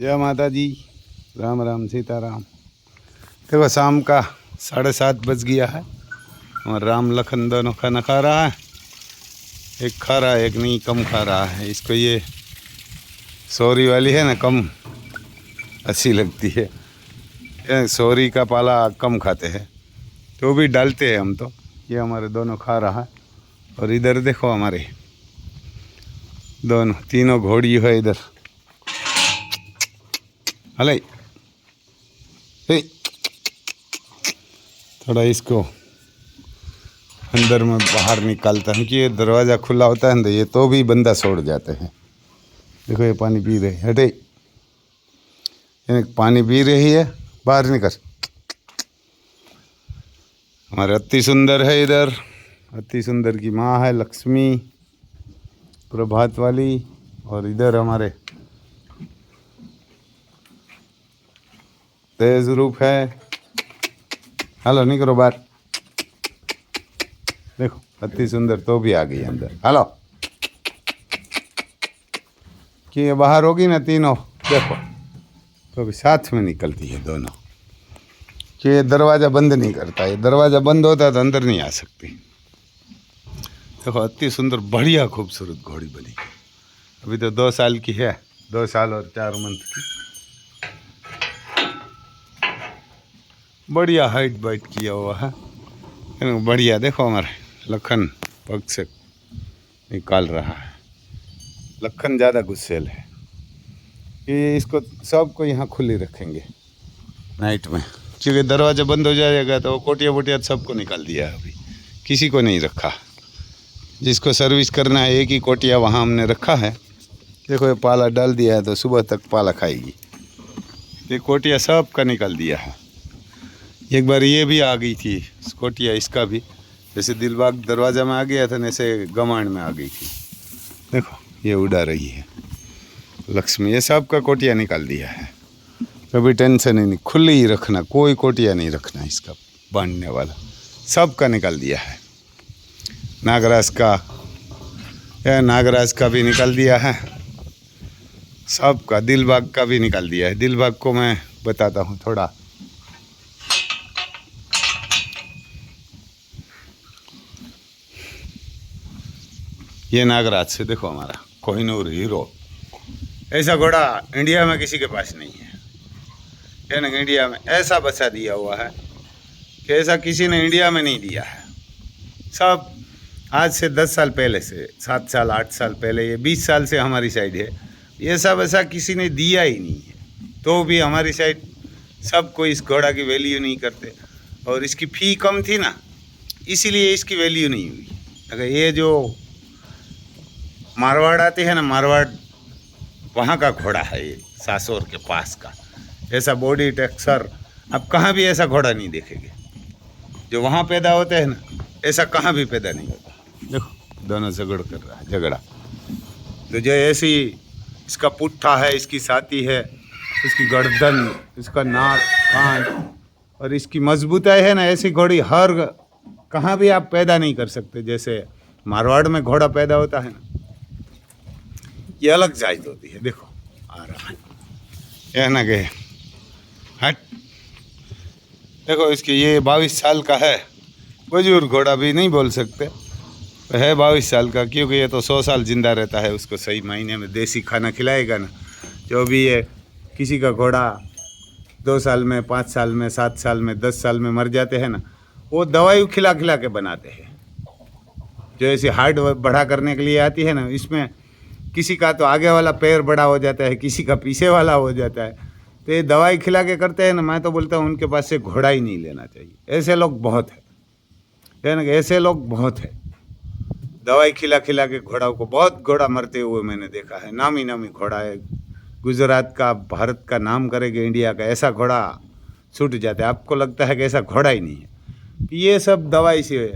जय माता जी। राम राम सीताराम। देखो शाम का 7:30 बज गया है और राम लखन दोनों खाना खा रहा है। एक खा रहा है, एक नहीं, कम खा रहा है। इसको ये सौरी वाली है ना, कम अच्छी लगती है। ये सौरी का पाला कम खाते हैं, तो भी डालते हैं हम तो। ये हमारे दोनों खा रहा है। और इधर देखो हमारे दोनों तीनों घोड़ी है इधर। हले थोड़ा इसको अंदर में बाहर निकालता हूँ कि ये दरवाज़ा खुला होता है ना, ये तो भी बंदा छोड़ जाते हैं। देखो ये पानी पी रहे, हटे, ये पानी पी रही है, बाहर निकल। हमारे अति सुंदर है इधर। अति सुंदर की माँ है लक्ष्मी प्रभात वाली। और इधर हमारे तेज रूप है। हेलो नहीं करो बात। देखो अति सुंदर तो भी आ गई अंदर। हेलो कि ये बाहर होगी ना तीनों, देखो तो भी साथ में निकलती है दोनों। कि ये दरवाज़ा बंद नहीं करता, ये दरवाज़ा बंद होता तो अंदर नहीं आ सकती। देखो अति सुंदर बढ़िया खूबसूरत घोड़ी बनी। अभी तो 2 साल की है, 2 साल और 4 मंथ की। बढ़िया हाइट बाइट किया हुआ है बढ़िया। देखो हमारे लखन पग से निकाल रहा है। लखन ज़्यादा गुस्सेल है कि इसको सबको यहाँ खुली रखेंगे नाइट में, क्योंकि दरवाज़ा बंद हो जाएगा तो कोटिया वोटिया सबको निकाल दिया है। अभी किसी को नहीं रखा। जिसको सर्विस करना है एक ही कोटिया वहाँ हमने रखा है। देखो ये पाला डाल दिया है तो सुबह तक पाला खाएगी। ये कोटिया सब का निकाल दिया है। एक बार ये भी आ गई थी कोटिया, इसका भी जैसे दिलबाग दरवाज़ा में आ गया था, ऐसे गमाण में आ गई थी। देखो ये उड़ा रही है लक्ष्मी। ये सब का कोटिया निकाल दिया है। कभी टेंशन ही नहीं, खुली ही रखना, कोई कोटिया नहीं रखना इसका बांधने वाला। सब का निकाल दिया है। नागराज का, यह नागराज का भी निकाल दिया है। सब का, दिलबाग का भी निकाल दिया है। दिलबाग को मैं बताता हूँ थोड़ा। ये नागराज से देखो हमारा कोहिनूर हीरो। ऐसा घोड़ा इंडिया में किसी के पास नहीं है। ना इंडिया में ऐसा बच्चा दिया हुआ है कि ऐसा किसी ने इंडिया में नहीं दिया है। सब आज से 10 साल पहले से, 7 साल 8 साल पहले, ये 20 साल से हमारी साइड है। ये सब ऐसा किसी ने दिया ही नहीं है। तो भी हमारी साइड सब कोई इस घोड़ा की वैल्यू नहीं करते। और इसकी फ़ी कम थी ना, इसीलिए इसकी वैल्यू नहीं हुई। अगर ये जो मारवाड़ आते हैं ना, मारवाड़ वहाँ का घोड़ा है ये, सासोर के पास का। ऐसा बॉडी टेक्सचर आप कहाँ भी ऐसा घोड़ा नहीं देखेंगे। जो वहाँ पैदा होते हैं ना, ऐसा कहाँ भी पैदा नहीं होता। देखो दोनों झगड़ कर रहा है, झगड़ा। तो जो ऐसी इसका पुट्ठा है, इसकी छाती है, इसकी गर्दन, इसका नाक, कान और इसकी मजबूताई है ना, ऐसी घोड़ी हर कहाँ भी आप पैदा नहीं कर सकते। जैसे मारवाड़ में घोड़ा पैदा होता है ना, ये अलग जात होती है। देखो आ रहा है, यह ना गए हट। देखो इसकी ये 22 साल का है। बुजुर्ग घोड़ा भी नहीं बोल सकते, तो है 22 साल का, क्योंकि ये तो 100 साल जिंदा रहता है। उसको सही महीने में देसी खाना खिलाएगा ना। जो भी ये किसी का घोड़ा 2 साल में, 5 साल में, 7 साल में, 10 साल में मर जाते हैं ना, वो दवाई खिला खिला के बनाते हैं। जो ऐसी हार्ट बढ़ा करने के लिए आती है ना, इसमें किसी का तो आगे वाला पैर बड़ा हो जाता है, किसी का पीछे वाला हो जाता है। तो ये दवाई खिला के करते हैं ना। मैं तो बोलता हूँ उनके पास से घोड़ा ही नहीं लेना चाहिए। ऐसे लोग बहुत है ना, ऐसे लोग बहुत है। दवाई खिला खिला के घोड़ा को, बहुत घोड़ा मरते हुए मैंने देखा है। नामी नामी घोड़ा है, गुजरात का, भारत का नाम करेगा, इंडिया का। ऐसा घोड़ा छूट जाता है। आपको लगता है कि ऐसा घोड़ा ही नहीं है। ये सब दवाई से,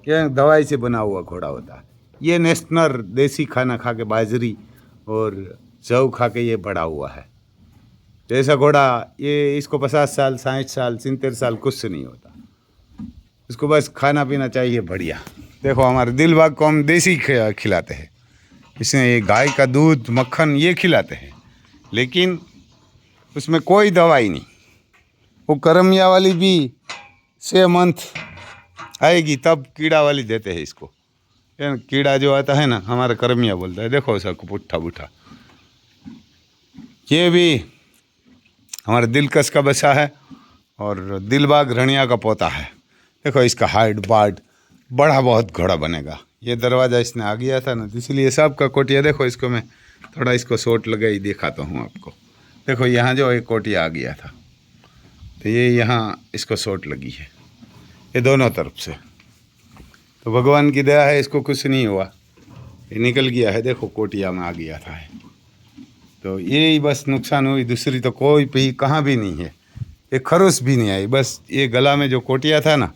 क्या दवाई से बना हुआ घोड़ा होता है। ये नेशनल देसी खाना खा के, बाजरी और जौ खा के ये बड़ा हुआ है। तो ऐसा घोड़ा, ये इसको 50 साल, 60 साल, 70 साल कुछ से नहीं होता। इसको बस खाना पीना चाहिए बढ़िया। देखो हमारे दिलबाग को हम देसी खिलाते हैं। इसमें ये गाय का दूध, मक्खन ये खिलाते हैं। लेकिन उसमें कोई दवाई नहीं। वो करमिया वाली भी 6 मंथ आएगी तब कीड़ा वाली देते हैं इसको। ये कीड़ा जो आता है ना, हमारा करमिया बोलता है। देखो उसका पुट्ठा बुट्ठा। ये भी हमारे दिलकश का बच्चा है और दिलबाग रनिया का पोता है। देखो इसका हाइट बाट बड़ा बहुत घोड़ा बनेगा। ये दरवाज़ा इसने आ गया था ना, इसलिए सबका कोटिया। देखो इसको मैं थोड़ा इसको शॉट लगाई दिखाता हूँ आपको। देखो यहाँ जो एक कोटिया आ गया था, तो ये यहाँ इसको शॉट लगी है, ये दोनों तरफ से। तो भगवान की दया है, इसको कुछ नहीं हुआ, ये निकल गया है। देखो कोटिया में आ गया था। तो यही बस नुकसान हुई, दूसरी तो कोई भी कहाँ भी नहीं है। एक खरोश भी नहीं आई, बस ये गला में जो कोटिया था ना,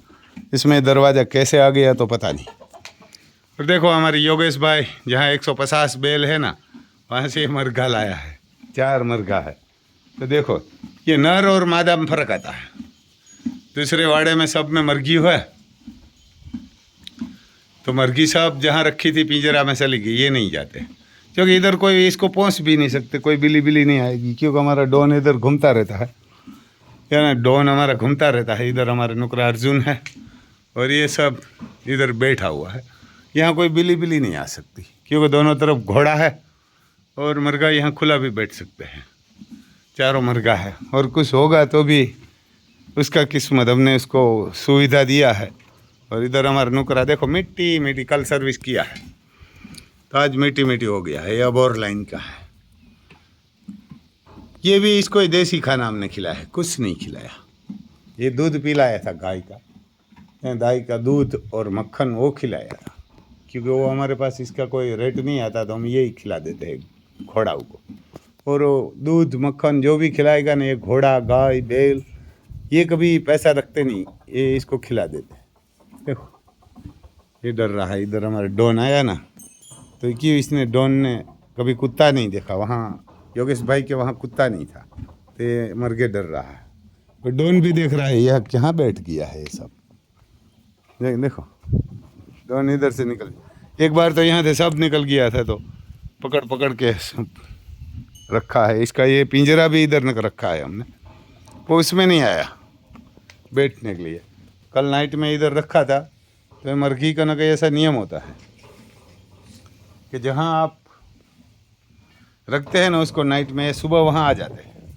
इसमें दरवाज़ा कैसे आ गया तो पता नहीं। और देखो हमारे योगेश भाई जहाँ 150 बैल है ना, वहाँ से मरघा लाया है, 4 मरघा है। तो देखो ये नर और मादा में फर्क आता है। दूसरे वाड़े में सब में मर्गी है, तो मर्गी सब जहाँ रखी थी पिंजरा में चली गई, ये नहीं जाते क्योंकि इधर कोई इसको पहुँच भी नहीं सकते, कोई बिल्ली बिल्ली नहीं आएगी क्योंकि हमारा डॉन इधर घूमता रहता है। या ना डॉन हमारा घूमता रहता है। इधर हमारे नुकरा अर्जुन है और ये सब इधर बैठा हुआ है। यहाँ कोई बिल्ली बिल्ली नहीं आ सकती क्योंकि दोनों तरफ घोड़ा है और मरगा यहाँ खुला भी बैठ सकते हैं। चारों मरगा है और कुछ होगा तो भी उसका किस्मत, हमने उसको सुविधा दिया है। और इधर हमारा नुकरा देखो मिट्टी मिट्टी, कल सर्विस किया है तो आज मिट्टी मिट्टी हो गया है। ये अब और लाइन का है। ये भी इसको देसी खाना हमने खिलाया है, कुछ नहीं खिलाया। ये दूध पिलाया था गाय का, गाय का दूध और मक्खन वो खिलाया था क्योंकि वो हमारे पास इसका कोई रेट नहीं आता, तो हम यही खिला देते हैं घोड़ाओं को। और वो दूध मक्खन जो भी खिलाएगा ना, ये घोड़ा गाय बैल ये कभी पैसा रखते नहीं, ये इसको खिला देते हैं। देखो ये डर रहा है। इधर हमारे डॉन आया ना, तो क्यों इसने डॉन ने कभी कुत्ता नहीं देखा, वहाँ योगेश भाई के वहाँ कुत्ता नहीं था, तो ये मर के डर रहा है। तो डॉन भी देख रहा है यह कहाँ बैठ गया है। ये सब देखो डॉन इधर से निकल, एक बार तो यहाँ से सब निकल गया था, तो पकड़ पकड़ के सब रखा है। इसका ये पिंजरा भी इधर न रखा है हमने, वो उसमें नहीं आया बैठने के लिए। कल नाइट में इधर रखा था। तो मर्गी का न कहीं ऐसा नियम होता है कि जहाँ आप रखते हैं ना उसको नाइट में, सुबह वहाँ आ जाते हैं,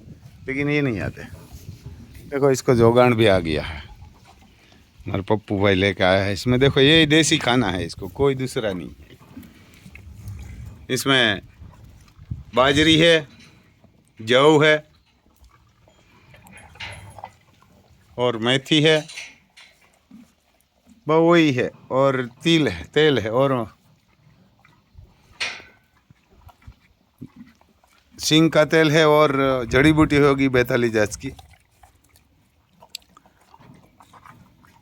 लेकिन ये नहीं आते। देखो इसको जोगान भी आ गया है, हमारे पप्पू भाई लेके आया है। इसमें देखो ये देसी खाना है, इसको कोई दूसरा नहीं। इसमें बाजरी है, जौ है और मेथी है, वही है, और तेल है और सिंग का तेल है और जड़ी बूटी होगी 42 जात की,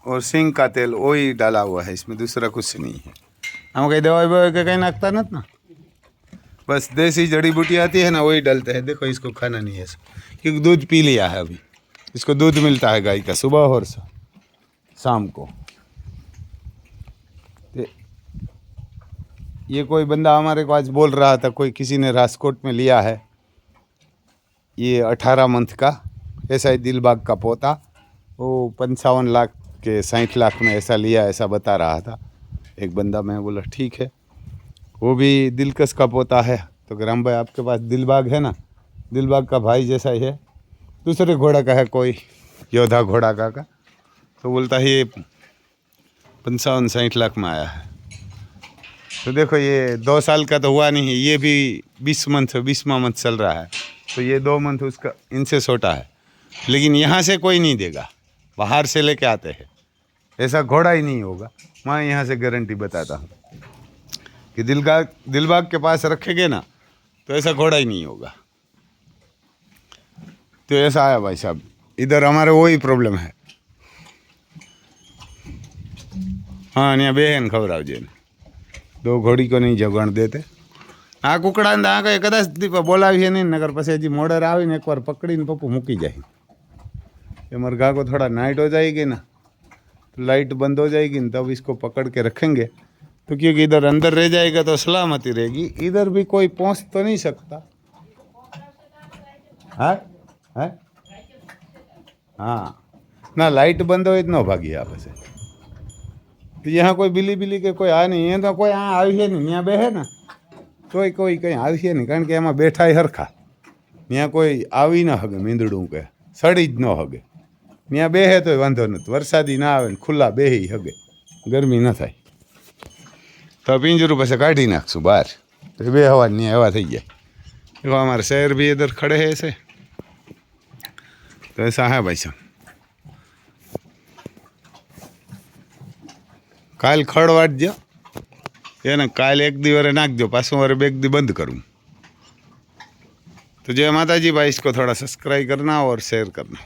और सिंग का तेल वही डाला हुआ है इसमें, दूसरा कुछ नहीं है। हम कहीं दवाई ववाई के कहीं नाकता नहीं ना, बस देसी जड़ी बूटी आती है ना वही डालते हैं। देखो इसको खाना नहीं है क्योंकि दूध पी लिया है अभी। इसको दूध मिलता है गाय का सुबह और शाम को। ये कोई बंदा हमारे को आज बोल रहा था, कोई किसी ने राजकोट में लिया है ये 18 मंथ का, ऐसा ही दिलबाग का पोता, वो 55 लाख के 60 लाख में ऐसा लिया, ऐसा बता रहा था एक बंदा। मैं बोला ठीक है, वो भी दिलकश का पोता है। तो ग्राम भाई आपके पास दिलबाग है ना, दिलबाग का भाई जैसा ही है, दूसरे घोड़ा का है कोई योद्धा घोड़ा का तो बोलता है ये 55-60 लाख में आया है। तो देखो ये 2 साल का तो हुआ नहीं, ये भी 20वां मंथ चल रहा है, तो ये 2 मंथ उसका इनसे छोटा है। लेकिन यहाँ से कोई नहीं देगा, बाहर से लेके आते हैं, ऐसा घोड़ा ही नहीं होगा। मैं यहाँ से गारंटी बताता हूँ कि दिलबाग के पास रखेंगे ना तो ऐसा घोड़ा ही नहीं होगा। तो ऐसा आया भाई साहब, इधर हमारे वही प्रॉब्लम है। हाँ नहीं बेहन खबर आवजे, 2 घोड़ी को नहीं जगण देते। आ कुकड़ा ने आ कदाच बोलावीए नहीं, नगर પછી હજી મોડર આવીને એકવાર પકડીને પપ્પુ મૂકી જાય। ये मरघा को थोड़ा नाइट हो जाएगी ना, तो लाइट बंद हो जाएगी ना, तब इसको पकड़ के रखेंगे। तो क्योंकि इधर अंदर रह जाएगा तो सलामती रहेगी, इधर भी कोई पहुंच तो नहीं सकता। हाँ હે हाँ ना लाइट बंद हो इतना भागी आप से तो यहाँ कोई बिली बिली के कोई आ नहीं यहाँ तो कोई यहाँ आई है नहीं यहाँ बेहे ना कोई कोई कहीं आई है नहीं कारण के एम बैठा है हरखा ત્યાં કોઈ આવી ન હગે મીંદડું કે સડી જ ન હગે ત્યાં બેહે તોય વાંધો નથી વરસાદી ના આવે ને ખુલ્લા બેહી હગે ગરમી ન થાય તો પિંજરું પછી કાઢી નાખશું બહાર તો બે હવા ત્યાં હવા થઈ જાય देखो हमारे शहर भी इधर खड़े हैं ऐसे तो ऐसा है भाई साहब काल खड़ वाटजो એને કાલ एक दी वरे नाख दो पासों वरे एक दी बंद करूँ तो जय माता जी भाई इसको थोड़ा सब्सक्राइब करना और शेयर करना।